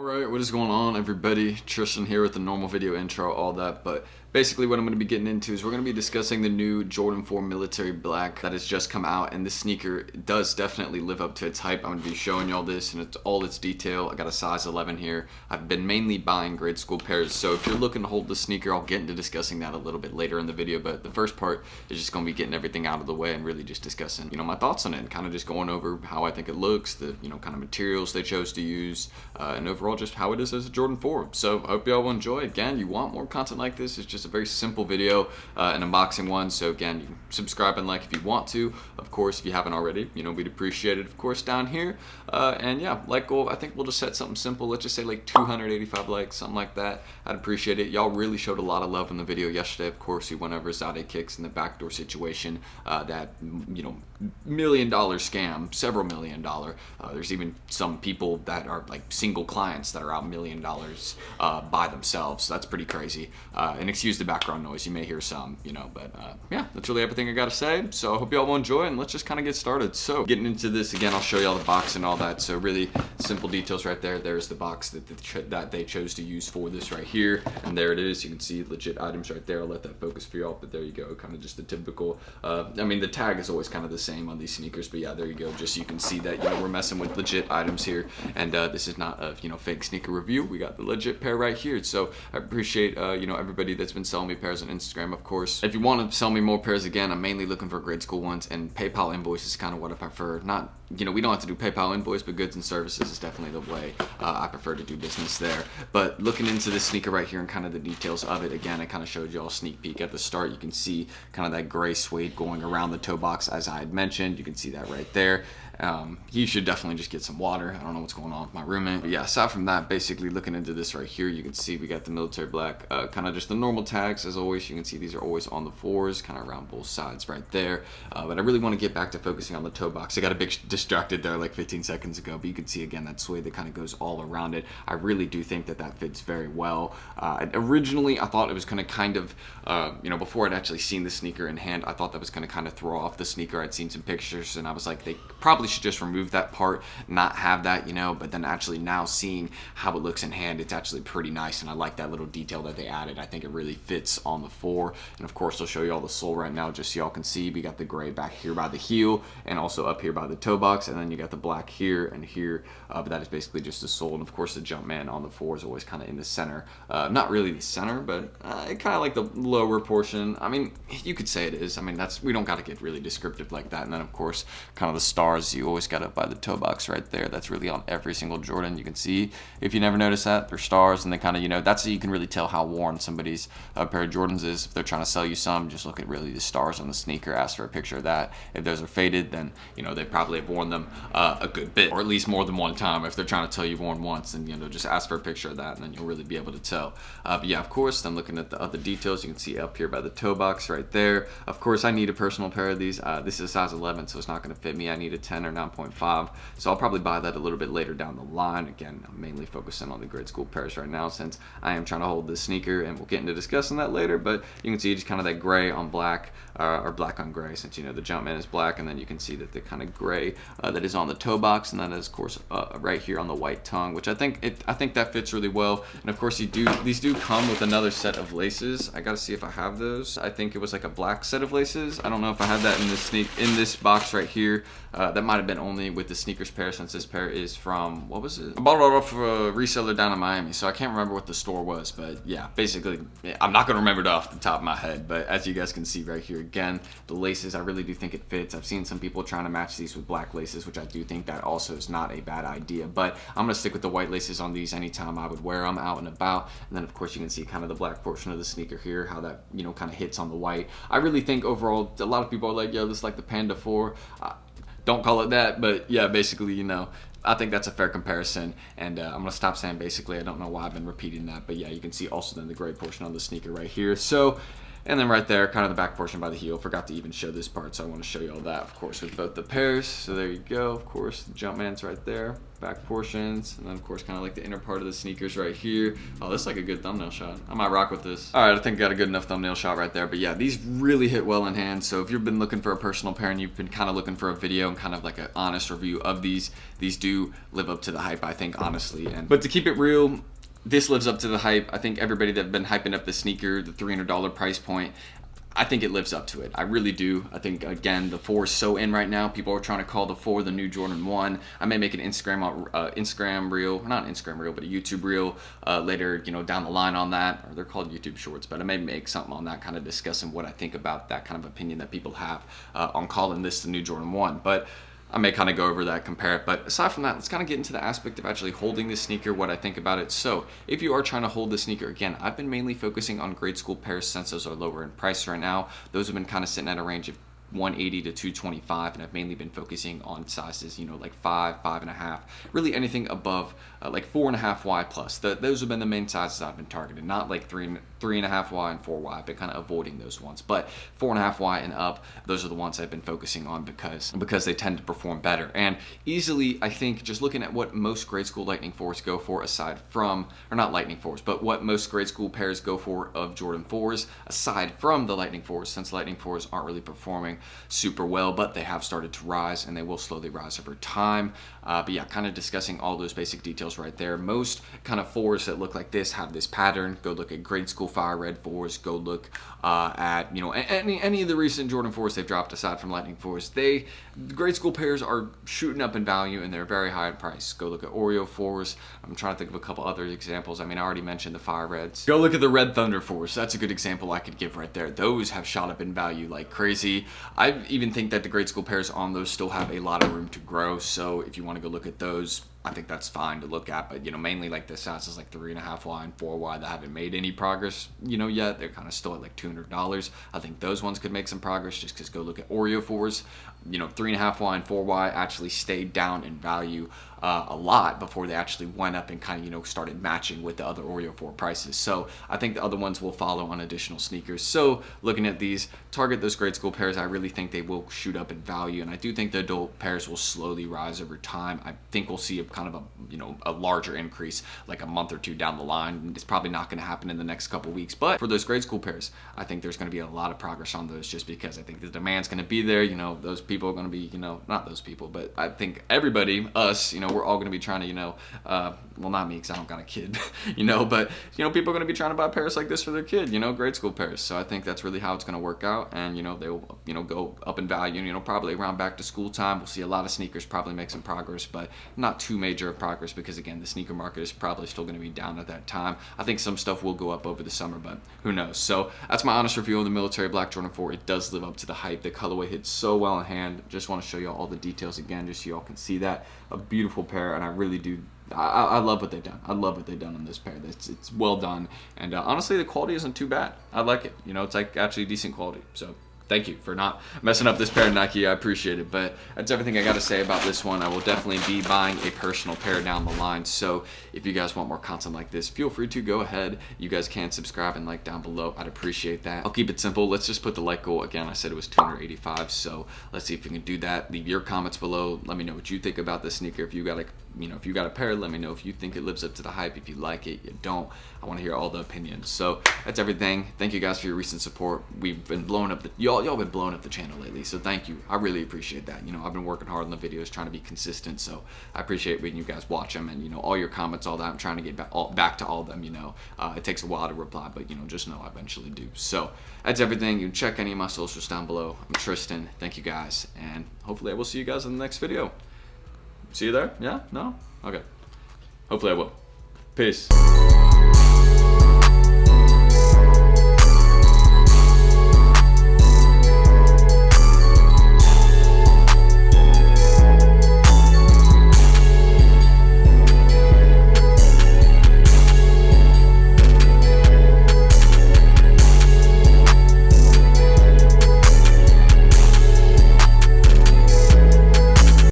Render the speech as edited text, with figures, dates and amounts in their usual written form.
Alright, what is going on, everybody? Tristan here with the normal video intro, all that, but basically what I'm going to be getting into is we're going to be discussing the new Jordan 4 Military Black that has just come out, and this sneaker does definitely live up to its hype. I'm going to be showing y'all this in all its detail. I got a size 11 here. I've been mainly buying grade school pairs, so if you're looking to hold this sneaker, I'll get into discussing that a little bit later in the video, but the first part is just going to be getting everything out of the way and really just discussing, my thoughts on it, and kind of just going over how I think it looks, the, kind of materials they chose to use, and overall just how it is as a Jordan 4. So I hope y'all will enjoy. Again, you want more content like this, it's just a very simple video, an unboxing one. So again, you can subscribe and like if you want to. Of course, if you haven't already, we'd appreciate it, of course, down here. And yeah, like goal, I think we'll just set something simple. Let's just say like 285 likes, something like that. I'd appreciate it. Y'all really showed a lot of love in the video yesterday. Of course, we went over Zade kicks in the backdoor situation, that $1 million scam, several $1 million. There's even some people that are like single clients that are out $1 million by themselves. So that's pretty crazy. And excuse the background noise, you may hear some, but yeah, that's really everything I gotta say. So I hope y'all will enjoy, and let's just kind of get started. So getting into this again, I'll show y'all the box and all that. So really simple details right there. There's the box that they chose to use for this right here, and there it is. You can see legit items right there. I'll let that focus for y'all, but there you go. Kind of just the typical. I mean, the tag is always kind of the same on these sneakers, but yeah, there you go. Just so you can see that we're messing with legit items here, and this is not a fake sneaker review. We got the legit pair right here. So I appreciate everybody that's been selling me pairs on Instagram. Of course, if you want to sell me more pairs, again, I'm mainly looking for grade school ones, and PayPal invoice is kind of what I prefer. Not we don't have to do PayPal invoice, but goods and services is definitely the way I prefer to do business there. But looking into this sneaker right here and kind of the details of it, again, I kind of showed y'all a sneak peek at the start. You can see kind of that gray suede going around the toe box, as I had mentioned. You can see that right there. You should definitely just get some water. I don't know what's going on with my roommate. But yeah, aside from that, basically looking into this right here, you can see we got the military black, kind of just the normal tags as always. You can see these are always on the fours, kind of around both sides right there. But I really want to get back to focusing on the toe box. I got a bit distracted there like 15 seconds ago, but you can see again that suede that kind of goes all around it. I really do think that fits very well. Originally, I thought it was going to kind of, before I'd actually seen the sneaker in hand, I thought that was going to kind of throw off the sneaker. I'd seen some pictures and I was like, they probably should just remove that part, not have that, but then actually now seeing how it looks in hand, it's actually pretty nice, and I like that little detail that they added. I think it really fits on the 4, and of course I'll show you all the sole right now just so y'all can see. We got the gray back here by the heel and also up here by the toe box, and then you got the black here and here, but that is basically just the sole, and of course the Jumpman on the 4 is always kind of in the center. Not really the center, but kind of like the lower portion. I mean, you could say it is. I mean, we don't got to get really descriptive like that. And then of course kind of the stars you always got up by the toe box right there. That's really on every single Jordan. You can see, if you never noticed that, they're stars, and they kind of, that's how you can really tell how worn somebody's pair of Jordans is. If they're trying to sell you some, just look at really the stars on the sneaker, ask for a picture of that. If those are faded, then they probably have worn them a good bit, or at least more than one time. If they're trying to tell you've worn once, then just ask for a picture of that, and then you'll really be able to tell. But yeah, of course, then looking at the other details, you can see up here by the toe box right there. Of course, I need a personal pair of these. This is a size 11, so it's not going to fit me. I need a 10 or 9.5, so I'll probably buy that a little bit later down the line. Again, I'm mainly focusing on the grade school pairs right now since I am trying to hold this sneaker, and we'll get into discussing that later. But you can see just kind of that gray on black, or black on gray, since the Jumpman is black, and then you can see that the kind of gray that is on the toe box, and that is of course right here on the white tongue, which I think that fits really well. And of course these do come with another set of laces. I gotta see if I have those. I think it was like a black set of laces. I don't know if I had that in this box right here. That might have been only with the sneakers pair, since this pair is from, what was it? I bought it off a reseller down in Miami, so I can't remember what the store was, but yeah, basically, I'm not gonna remember it off the top of my head, but as you guys can see right here, again, the laces, I really do think it fits. I've seen some people trying to match these with black laces, which I do think that also is not a bad idea, but I'm gonna stick with the white laces on these anytime I would wear them out and about. And then of course you can see kind of the black portion of the sneaker here, how that, kind of hits on the white. I really think overall, a lot of people are like, yo, this is like the Panda 4. Don't call it that, but yeah, basically, I think that's a fair comparison, and I'm going to stop saying basically. I don't know why I've been repeating that, but yeah, you can see also then the gray portion on the sneaker right here. So And then right there, kind of the back portion by the heel. Forgot to even show this part, so I want to show you all that, of course, with both the pairs. So there you go. Of course, the Jumpman's right there, back portions, and then of course kind of like the inner part of the sneakers right here. Oh, this is like a good thumbnail shot. I might rock with this. All right, I think I got a good enough thumbnail shot right there. But yeah, these really hit well in hand. So if you've been looking for a personal pair and you've been kind of looking for a video and kind of like an honest review of these do live up to the hype, I think, honestly. But to keep it real, this lives up to the hype. I think everybody that's been hyping up the sneaker, the $300 price point, I think it lives up to it. I really do. I think, again, the 4 is so in right now. People are trying to call the 4 the new Jordan 1. I may make an Instagram reel, not an Instagram reel, but a YouTube reel later, you know, down the line on that. Or they're called YouTube Shorts, but I may make something on that, kind of discussing what I think about that kind of opinion that people have on calling this the new Jordan 1. But I may kind of go over that, compare it. But aside from that, let's kind of get into the aspect of actually holding this sneaker, what I think about it. So if you are trying to hold the sneaker, again, I've been mainly focusing on grade school pairs since those are lower in price right now. Those have been kind of sitting at a range of 180 to 225, and I've mainly been focusing on sizes, you know, like 5, 5.5, really anything above like 4.5Y plus. Those have been the main sizes I've been targeting, not like 3.5Y and 4Y. I've been kind of avoiding those ones, but 4.5Y and up, those are the ones I've been focusing on because they tend to perform better. And easily, I think, just looking at what most grade school Lightning 4s go for, aside from, or not Lightning 4s, but what most grade school pairs go for of Jordan 4s, aside from the Lightning 4s, since Lightning 4s aren't really performing super well, but they have started to rise, and they will slowly rise over time. But yeah, kind of discussing all those basic details right there. Most kind of 4s that look like this have this pattern. Go look at grade school Fire Red 4s. Go look at, you know, any of the recent Jordan 4s they've dropped aside from Lightning 4s. The grade school pairs are shooting up in value, and they're very high in price. Go look at Oreo 4s. I'm trying to think of a couple other examples. I mean, I already mentioned the Fire Reds. Go look at the Red Thunder 4s. That's a good example I could give right there. Those have shot up in value like crazy. I even think that the grade school pairs on those still have a lot of room to grow. So if you want to go look at those, I think that's fine to look at. But, you know, mainly like the sizes like 3.5Y and 4Y that haven't made any progress, you know, yet. They're kind of still at like $200. I think those ones could make some progress, just because go look at Oreo 4s. You know, 3.5Y and 4Y actually stayed down in value a lot before they actually went up and kind of, you know, started matching with the other Oreo 4 prices. So I think the other ones will follow on additional sneakers. So looking at these, target those grade school pairs. I really think they will shoot up in value, and I do think the adult pairs will slowly rise over time. I think we'll see a kind of a, you know, a larger increase like a month or two down the line. It's probably not going to happen in the next couple weeks, but for those grade school pairs, I think there's going to be a lot of progress on those, just because I think the demand's going to be there. You know, those people are going to be, you know, not those people, but I think everybody, us, you know, we're all going to be trying to, you know, well, not me, because I don't got a kid, you know, but, you know, people are going to be trying to buy pairs like this for their kid, you know, grade school pairs. So I think that's really how it's going to work out. And, you know, they will, you know, go up in value, you know, probably around back to school time. We'll see a lot of sneakers probably make some progress, but not too major of progress, because again, the sneaker market is probably still going to be down at that time. I think some stuff will go up over the summer, but who knows. So that's my honest review on the military black Jordan 4. It does live up to the hype. The colorway hits so well in hand. Just want to show you all the details again, just so y'all can see that. A beautiful pair, and I really do, I love what they've done. I love what they've done on this pair. It's well done, and honestly, the quality isn't too bad. I like it. You know, it's like actually decent quality. So thank you for not messing up this pair, Nike. I appreciate it. But that's everything I got to say about this one. I will definitely be buying a personal pair down the line. So if you guys want more content like this, feel free to go ahead. You guys can subscribe and like down below. I'd appreciate that. I'll keep it simple. Let's just put the like goal. Again, I said it was 285. So let's see if we can do that. Leave your comments below. Let me know what you think about this sneaker. If you got if you got a pair, let me know if you think it lives up to the hype. If you like it, you don't. I want to hear all the opinions. So that's everything. Thank you guys for your recent support. We've been blowing up y'all been blowing up the channel lately. So thank you. I really appreciate that. You know, I've been working hard on the videos, trying to be consistent. So I appreciate when you guys watch them, and you know, all your comments, all that. I'm trying to get back to all of them. You know, it takes a while to reply, but you know, just know I eventually do. So that's everything. You can check any of my socials down below. I'm Tristan. Thank you guys, and hopefully I will see you guys in the next video. See you there? Yeah? No? Okay. Hopefully I will. Peace.